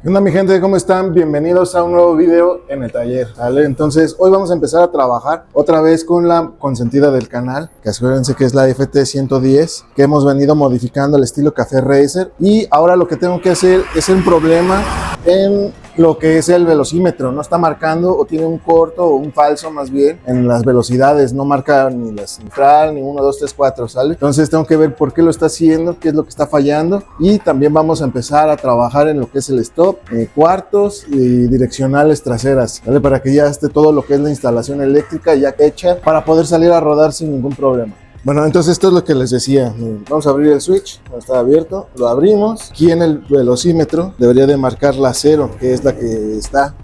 ¿Qué onda mi gente? ¿Cómo están? Bienvenidos a un nuevo video en el taller, ¿vale? Entonces hoy vamos a empezar a trabajar otra vez con la consentida del canal, que acuérdense que es la FT110, que hemos venido modificando el estilo Café Racer, y ahora lo que tengo que hacer es un problema en lo que es el velocímetro. No está marcando, o tiene un corto o un falso más bien en las velocidades, no marca ni la central ni 1, 2, 3, 4, ¿sale? Entonces tengo que ver por qué lo está haciendo, qué es lo que está fallando, y también vamos a empezar a trabajar en lo que es el stop, cuartos y direccionales traseras, ¿vale? Para que ya esté todo lo que es la instalación eléctrica ya hecha para poder salir a rodar sin ningún problema. Bueno, entonces esto es lo que les decía. Vamos a abrir el switch, está abierto, lo abrimos. Aquí en el velocímetro debería de marcar la 0, que es la que está,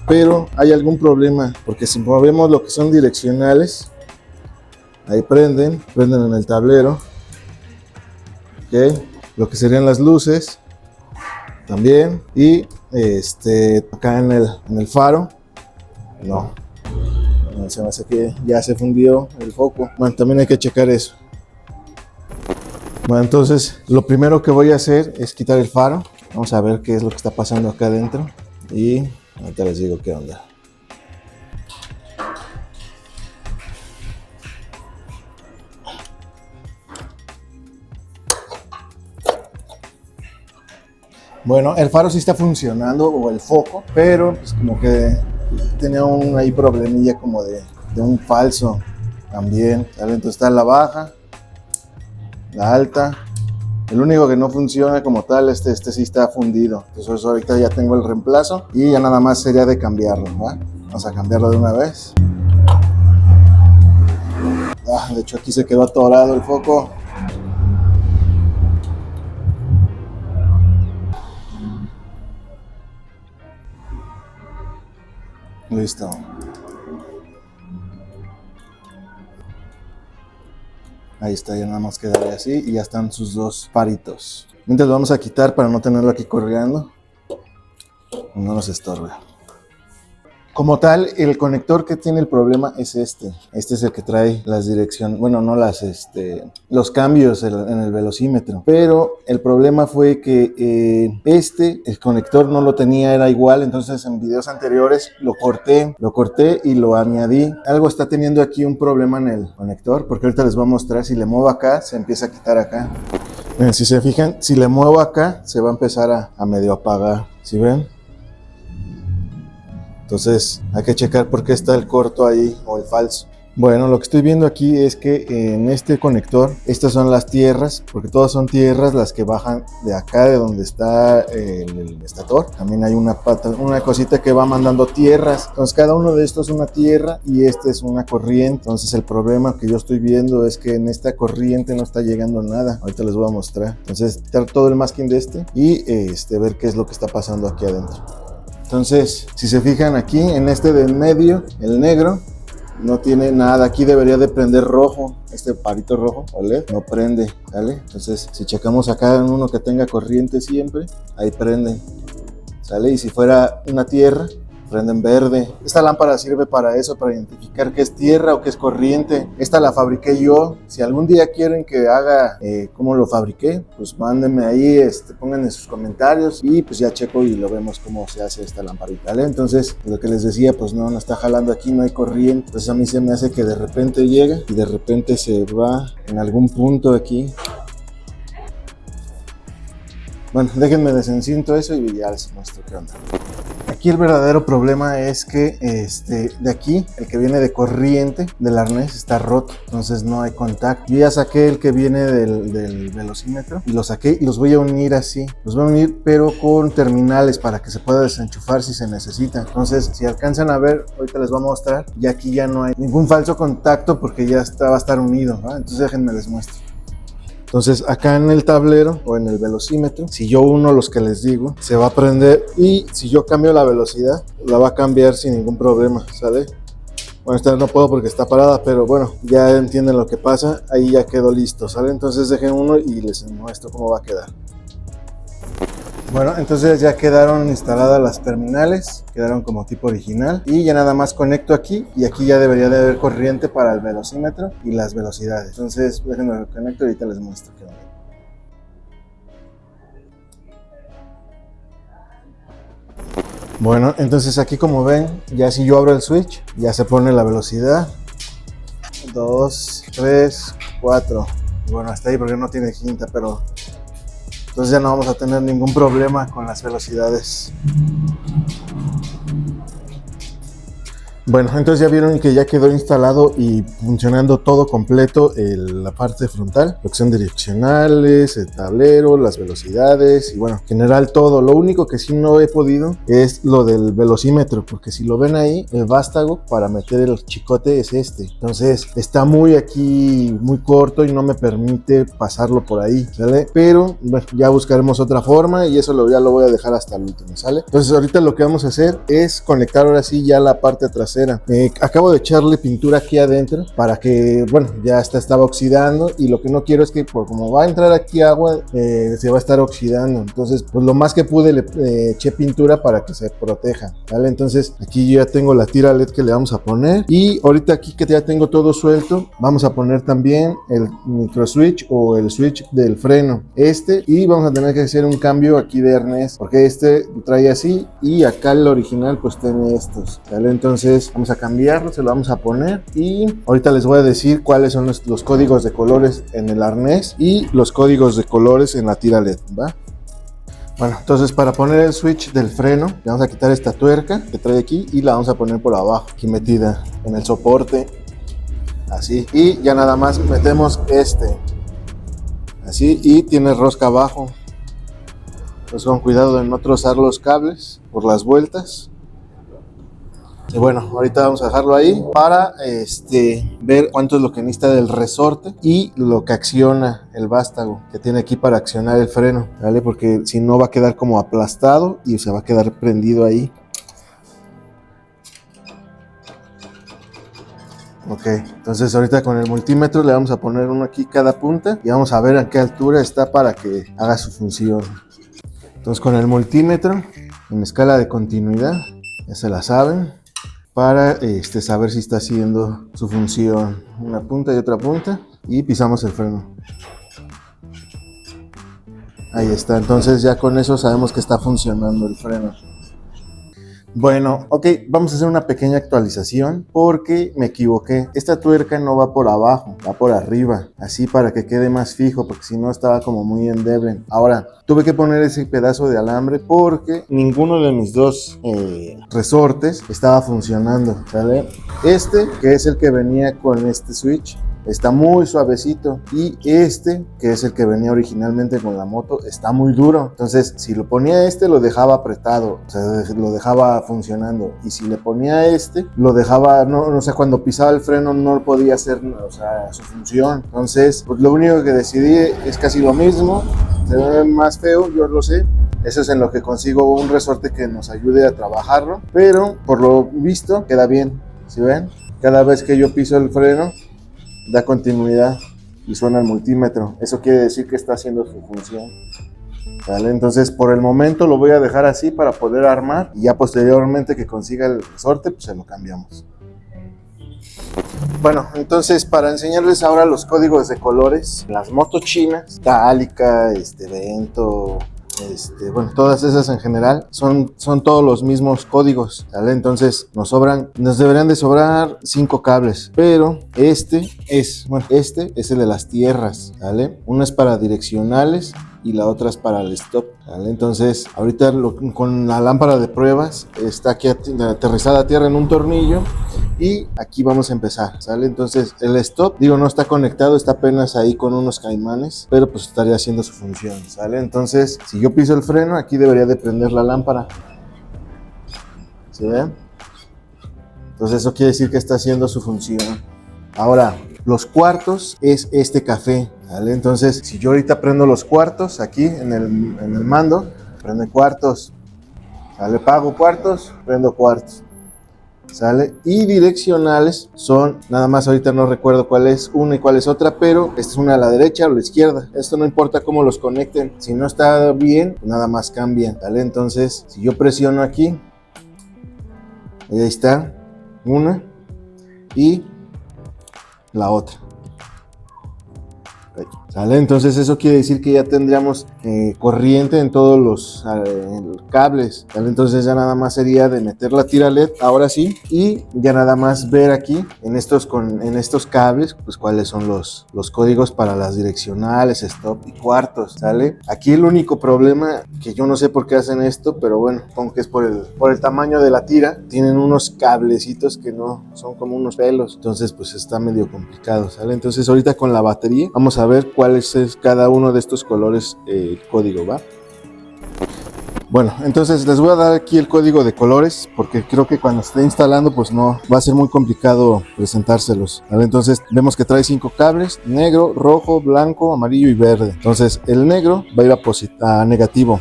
pero hay algún problema, porque si movemos lo que son direccionales, ahí prenden en el tablero, ¿ok? Lo que serían las luces también, y acá en el faro, no. Se me hace que ya se fundió el foco. Bueno, también hay que checar eso. Bueno, entonces lo primero que voy a hacer es quitar el faro. Vamos a ver qué es lo que está pasando acá adentro. Y ahorita les digo qué onda. Bueno, el faro sí está funcionando, o el foco, pero pues como que tenía un ahí problemilla como de un falso también, ¿vale? Entonces está la baja, la alta. El único que no funciona como tal, este sí está fundido. Entonces ahorita ya tengo el reemplazo y ya nada más sería de cambiarlo, ¿va? Vamos a cambiarlo de una vez. De hecho aquí se quedó atorado el foco. Listo. Ahí está, ya nada más quedaría así y ya están sus dos faritos. Mientras lo vamos a quitar para no tenerlo aquí colgando, no nos estorbe. Como tal, el conector que tiene el problema es este. Este es el que trae las direcciones, bueno, no los cambios en el velocímetro. Pero el problema fue que el conector no lo tenía, era igual. Entonces en videos anteriores lo corté y lo añadí. Algo está teniendo aquí un problema en el conector, porque ahorita les voy a mostrar. Si le muevo acá, se empieza a quitar acá. Miren, si se fijan, si le muevo acá, se va a empezar a medio apagar. ¿Sí ven? Entonces hay que checar por qué está el corto ahí o el falso. Bueno, lo que estoy viendo aquí es que en este conector, estas son las tierras, porque todas son tierras las que bajan de acá, de donde está el estator. También hay una cosita que va mandando tierras. Entonces cada uno de estos es una tierra y este es una corriente. Entonces el problema que yo estoy viendo es que en esta corriente no está llegando nada. Ahorita les voy a mostrar. Entonces quitar todo el masking de y ver qué es lo que está pasando aquí adentro. Entonces, si se fijan aquí, en este de en medio, el negro, no tiene nada. Aquí debería de prender rojo, este parito rojo, ¿vale? No prende, ¿vale? Entonces, si checamos acá en uno que tenga corriente siempre, ahí prende, ¿sale? Y si fuera una tierra, prenden verde. Esta lámpara sirve para eso, para identificar qué es tierra o qué es corriente. Esta la fabriqué yo. Si algún día quieren que haga cómo lo fabriqué, pues mándenme ahí, pongan en sus comentarios y pues ya checo y lo vemos cómo se hace esta lamparita, ¿vale? Entonces, lo que les decía, pues no está jalando aquí, no hay corriente. Entonces a mí se me hace que de repente llega y de repente se va en algún punto aquí. Bueno, déjenme desencinto eso y ya les muestro qué onda. Aquí el verdadero problema es que de aquí, el que viene de corriente del arnés está roto, entonces no hay contacto. Yo ya saqué el que viene del velocímetro y lo saqué y los voy a unir así. Los voy a unir pero con terminales para que se pueda desenchufar si se necesita. Entonces, si alcanzan a ver, ahorita les voy a mostrar, y aquí ya no hay ningún falso contacto porque ya va a estar unido, ¿no? Entonces déjenme les muestro. Entonces acá en el tablero o en el velocímetro, si yo uno los que les digo, se va a prender, y si yo cambio la velocidad, la va a cambiar sin ningún problema, ¿sale? Bueno, esta no puedo porque está parada, pero bueno, ya entienden lo que pasa, ahí ya quedó listo, ¿sale? Entonces dejen uno y les muestro cómo va a quedar. Bueno, entonces ya quedaron instaladas las terminales, quedaron como tipo original, y ya nada más conecto aquí, y aquí ya debería de haber corriente para el velocímetro y las velocidades. Entonces déjenme lo conecto y ahorita les muestro qué onda. Bueno, entonces aquí como ven, ya si yo abro el switch, ya se pone la velocidad. 2, 3, 4. Y bueno, hasta ahí porque no tiene quinta, pero entonces ya no vamos a tener ningún problema con las velocidades. Bueno, entonces ya vieron que ya quedó instalado y funcionando todo completo la parte frontal, lo que son direccionales, el tablero, las velocidades y bueno, en general todo. Lo único que sí no he podido es lo del velocímetro, porque si lo ven ahí, el vástago para meter el chicote es este. Entonces está muy aquí, muy corto y no me permite pasarlo por ahí, ¿sale? Pero bueno, ya buscaremos otra forma y eso ya lo voy a dejar hasta el último, ¿sale? Entonces ahorita lo que vamos a hacer es conectar ahora sí ya la parte trasera. Acabo de echarle pintura aquí adentro para que, bueno, ya estaba oxidando y lo que no quiero es que como va a entrar aquí agua, se va a estar oxidando. Entonces, pues lo más que pude le eché pintura para que se proteja, ¿vale? Entonces, aquí yo ya tengo la tira LED que le vamos a poner y ahorita aquí que ya tengo todo suelto, vamos a poner también el micro switch o el switch del freno, y vamos a tener que hacer un cambio aquí de arnés porque este trae así y acá el original pues tiene estos, ¿vale? Entonces, vamos a cambiarlo, se lo vamos a poner y ahorita les voy a decir cuáles son los códigos de colores en el arnés y los códigos de colores en la tira LED, ¿va? Bueno, entonces para poner el switch del freno, le vamos a quitar esta tuerca que trae aquí y la vamos a poner por abajo, aquí metida en el soporte, así. Y ya nada más metemos así, y tiene rosca abajo. Pues con cuidado de no trozar los cables por las vueltas. Y bueno, ahorita vamos a dejarlo ahí para ver cuánto es lo que necesita del resorte y lo que acciona el vástago que tiene aquí para accionar el freno, ¿vale? Porque si no va a quedar como aplastado y se va a quedar prendido ahí. Ok, entonces ahorita con el multímetro le vamos a poner uno aquí cada punta y vamos a ver a qué altura está para que haga su función. Entonces con el multímetro en escala de continuidad, ya se la saben, para saber si está haciendo su función, una punta y otra punta, y pisamos el freno. Ahí está, entonces ya con eso sabemos que está funcionando el freno. Bueno, ok, vamos a hacer una pequeña actualización porque me equivoqué. Esta tuerca no va por abajo, va por arriba, así para que quede más fijo, porque si no estaba como muy endeble. Ahora, tuve que poner ese pedazo de alambre porque ninguno de mis dos resortes estaba funcionando, ¿vale? Que es el que venía con este switch, está muy suavecito y que es el que venía originalmente con la moto, está muy duro. Entonces, si lo ponía lo dejaba apretado, o sea, lo dejaba funcionando. Y si le ponía lo dejaba, no sé, cuando pisaba el freno no podía hacer, o sea, su función. Entonces, pues lo único que decidí es casi lo mismo, se ve más feo, yo lo sé. Eso es en lo que consigo un resorte que nos ayude a trabajarlo, pero por lo visto queda bien. ¿Sí ven? Cada vez que yo piso el freno, da continuidad y suena el multímetro. Eso quiere decir que está haciendo su función, ¿vale? Entonces por el momento lo voy a dejar así para poder armar y ya posteriormente que consiga el resorte pues se lo cambiamos. Bueno, entonces para enseñarles ahora los códigos de colores, las motos chinas, Calica, Vento, bueno, todas esas en general son todos los mismos códigos, ¿vale? Entonces nos deberían de sobrar 5 cables, pero este es el de las tierras, ¿vale? Uno es para direccionales y la otra es para el stop, ¿vale? Entonces ahorita con la lámpara de pruebas está aquí aterrizada a tierra en un tornillo y aquí vamos a empezar, ¿sale? Entonces el stop, no está conectado, está apenas ahí con unos caimanes, pero pues estaría haciendo su función, ¿sale? Entonces si yo piso el freno, aquí debería de prender la lámpara, ¿se ve? Entonces eso quiere decir que está haciendo su función. Ahora, los cuartos es este café, ¿vale? Entonces si yo ahorita prendo los cuartos aquí en el mando, prende cuartos, ¿sale? Pago cuartos, prendo cuartos, ¿sale? Y direccionales son, nada más ahorita no recuerdo cuál es una y cuál es otra, pero esta es una a la derecha o a la izquierda. Esto no importa cómo los conecten, si no está bien, nada más cambian, ¿vale? Entonces, si yo presiono aquí, ahí está, una y la otra. Ahí. ¿Sale? Entonces eso quiere decir que ya tendríamos corriente en todos los cables, ¿sale? Entonces ya nada más sería de meter la tira LED, ahora sí, y ya nada más ver aquí en estos cables, pues cuáles son los códigos para las direccionales, stop y cuartos, ¿sale? Aquí el único problema, que yo no sé por qué hacen esto, pero bueno, supongo que es por el tamaño de la tira, tienen unos cablecitos que no, son como unos pelos, entonces pues está medio complicado, ¿sale? Entonces ahorita con la batería vamos a ver cuál es cada uno de estos colores código, ¿va? Bueno, entonces les voy a dar aquí el código de colores porque creo que cuando esté instalando pues no va a ser muy complicado presentárselos, ¿vale? Entonces vemos que trae 5 cables: negro, rojo, blanco, amarillo y verde. Entonces el negro va a ir a negativo,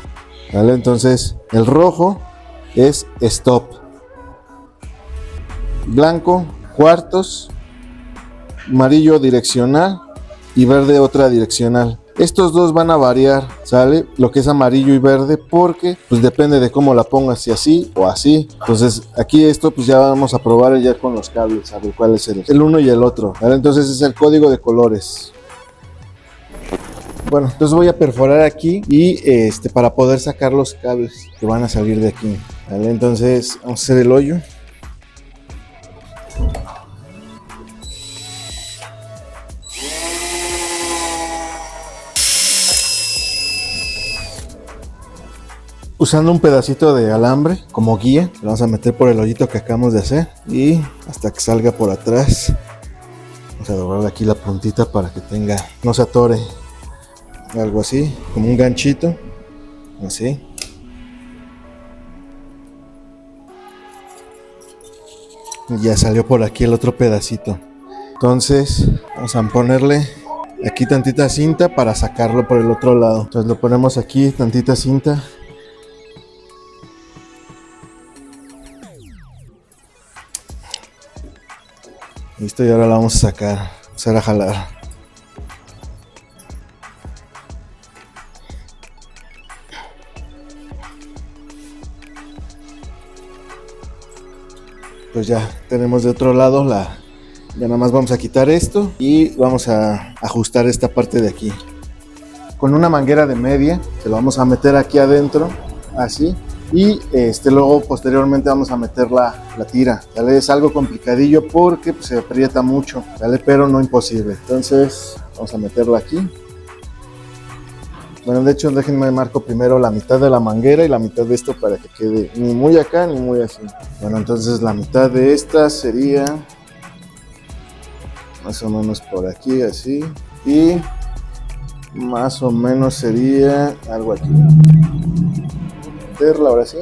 ¿vale? Entonces el rojo es stop, blanco cuartos, amarillo direccional y verde otra direccional. Estos dos van a variar, ¿sale? Lo que es amarillo y verde, porque pues depende de cómo la pongas, si así o así. Entonces aquí esto pues ya vamos a probar ya con los cables, a ver cuál es el uno y el otro, ¿vale? Entonces es el código de colores. Bueno, entonces voy a perforar aquí y para poder sacar los cables que van a salir de aquí, ¿vale? Entonces vamos a hacer el hoyo. Usando un pedacito de alambre como guía, lo vamos a meter por el hoyito que acabamos de hacer y hasta que salga por atrás. Vamos a doblar aquí la puntita para que no se atore, algo así, como un ganchito, así. Y ya salió por aquí el otro pedacito. Entonces vamos a ponerle aquí tantita cinta para sacarlo por el otro lado. Entonces lo ponemos aquí, tantita cinta. Listo, y ahora la vamos a sacar, empezar a jalar. Pues ya tenemos de otro lado ya nada más vamos a quitar esto y vamos a ajustar esta parte de aquí. Con una manguera de media se lo vamos a meter aquí adentro, así. Y luego posteriormente vamos a meter la tira, ¿vale? Es algo complicadillo porque pues, se aprieta mucho, ¿vale? Pero no imposible. Entonces vamos a meterla aquí. Bueno, de hecho déjenme marco primero la mitad de la manguera y la mitad de esto para que quede ni muy acá ni muy así. Bueno, entonces la mitad de esta sería más o menos por aquí, así. Y más o menos sería algo aquí. Meterla ahora sí.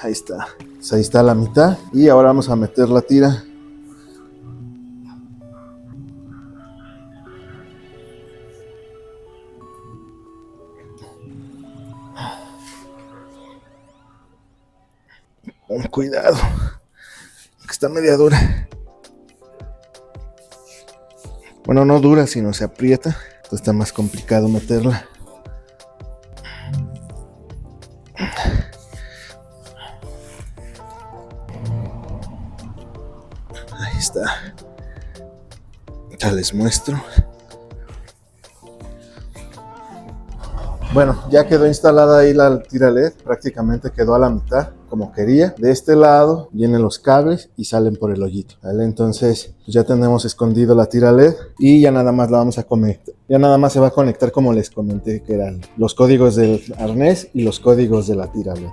Ahí está. Pues ahí está la mitad. Y ahora vamos a meter la tira. Cuidado, que está media dura. Bueno, no dura, sino se aprieta. Entonces está más complicado meterla. Ahí está. Ya les muestro. Bueno, ya quedó instalada ahí la tira LED, prácticamente quedó a la mitad como quería. De este lado vienen los cables y salen por el hoyito, ¿vale? Entonces pues ya tenemos escondido la tira LED y ya nada más la vamos a conectar. Ya nada más se va a conectar como les comenté, que eran los códigos del arnés y los códigos de la tira LED.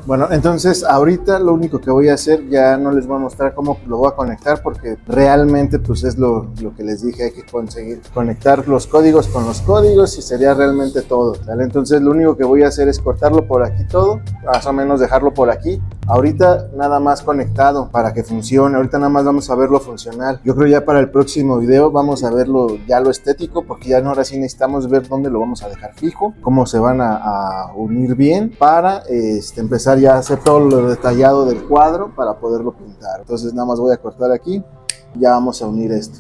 Bueno, entonces ahorita lo único que voy a hacer, ya no les voy a mostrar cómo lo voy a conectar porque realmente pues es lo que les dije, hay que conseguir conectar los códigos con los códigos y sería realmente todo, ¿vale? Entonces lo único que voy a hacer es cortarlo por aquí todo, más o menos dejarlo por aquí, ahorita nada más conectado para que funcione. Ahorita nada más vamos a verlo funcional. Yo creo ya para el próximo video vamos a verlo ya lo estético, porque ya ahora sí necesitamos ver dónde lo vamos a dejar fijo, cómo se van a unir bien para empezar ya a hacer todo lo detallado del cuadro para poderlo pintar. Entonces nada más voy a cortar aquí, ya vamos a unir esto.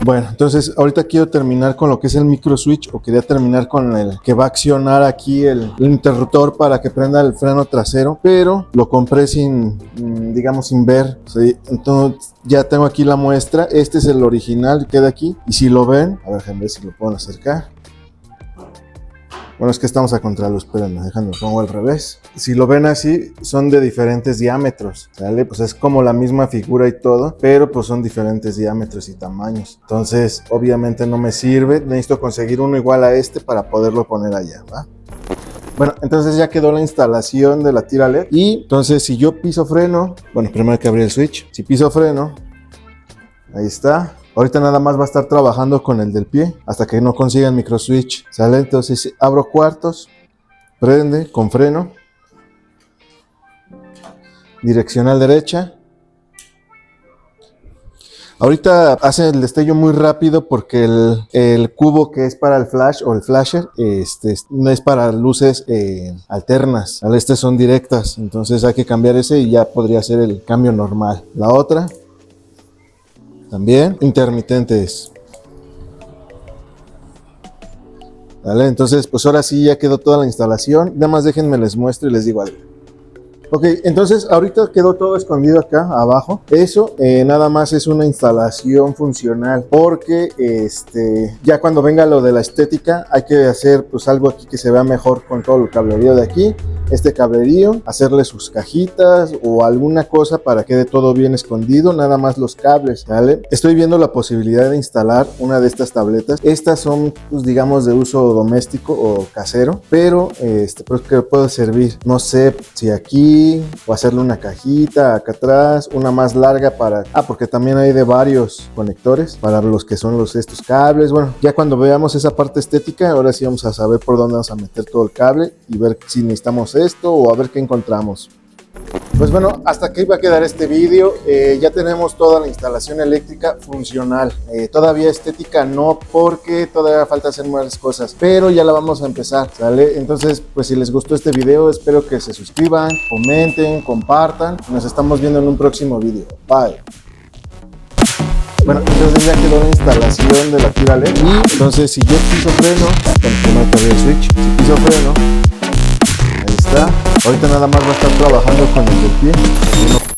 Bueno, entonces ahorita quiero terminar con lo que es el micro switch, o quería terminar con el que va a accionar aquí el interruptor para que prenda el freno trasero, pero lo compré sin, digamos, sin ver, ¿sí? Entonces ya tengo aquí la muestra. Este es el original, queda aquí, y si lo ven, a ver, déjenme ver si lo pueden acercar. Bueno, es que estamos a contraluz, espérenme, déjenme, lo pongo al revés. Si lo ven así, son de diferentes diámetros, ¿sale? Pues es como la misma figura y todo, pero pues son diferentes diámetros y tamaños. Entonces, obviamente no me sirve, necesito conseguir uno igual a este para poderlo poner allá, ¿va? Bueno, entonces ya quedó la instalación de la tira LED. Y entonces si yo piso freno, bueno, primero hay que abrir el switch. Si piso freno, ahí está. Ahorita nada más va a estar trabajando con el del pie hasta que no consiga el micro switch, ¿sale? Entonces abro cuartos, prende con freno, direccional derecha. Ahorita hace el destello muy rápido porque el cubo que es para el flash o el flasher no es para luces alternas, ¿vale? Estas son directas, entonces hay que cambiar ese y ya podría ser el cambio normal. La otra también intermitentes, ¿vale? Entonces pues ahora sí ya quedó toda la instalación. Nada más déjenme les muestro y les digo algo. Ok, entonces ahorita quedó todo escondido acá abajo. Eso nada más es una instalación funcional, porque ya cuando venga lo de la estética hay que hacer pues algo aquí que se vea mejor con todo el cablerío de aquí. Este cablerío, hacerle sus cajitas o alguna cosa para que quede todo bien escondido, nada más los cables, ¿vale? Estoy viendo la posibilidad de instalar una de estas tabletas. Estas son, pues, digamos, de uso doméstico o casero, pero pues que puede servir, no sé si aquí, o hacerle una cajita acá atrás, una más larga para, porque también hay de varios conectores para los que son estos cables. Bueno, ya cuando veamos esa parte estética, ahora sí vamos a saber por dónde vamos a meter todo el cable y ver si necesitamos esto o a ver qué encontramos. Pues bueno, hasta aquí va a quedar este vídeo. Ya tenemos toda la instalación eléctrica funcional. Todavía estética no, porque todavía falta hacer más cosas, pero ya la vamos a empezar, ¿sale? Entonces, pues si les gustó este video, espero que se suscriban, comenten, compartan. Nos estamos viendo en un próximo video. Bye. Bueno, entonces ya quedó la instalación de la tira LED. Y entonces si yo piso freno, bueno, primero que el switch, si piso freno, ahí está. Ahorita nada más va a estar trabajando con el del pie.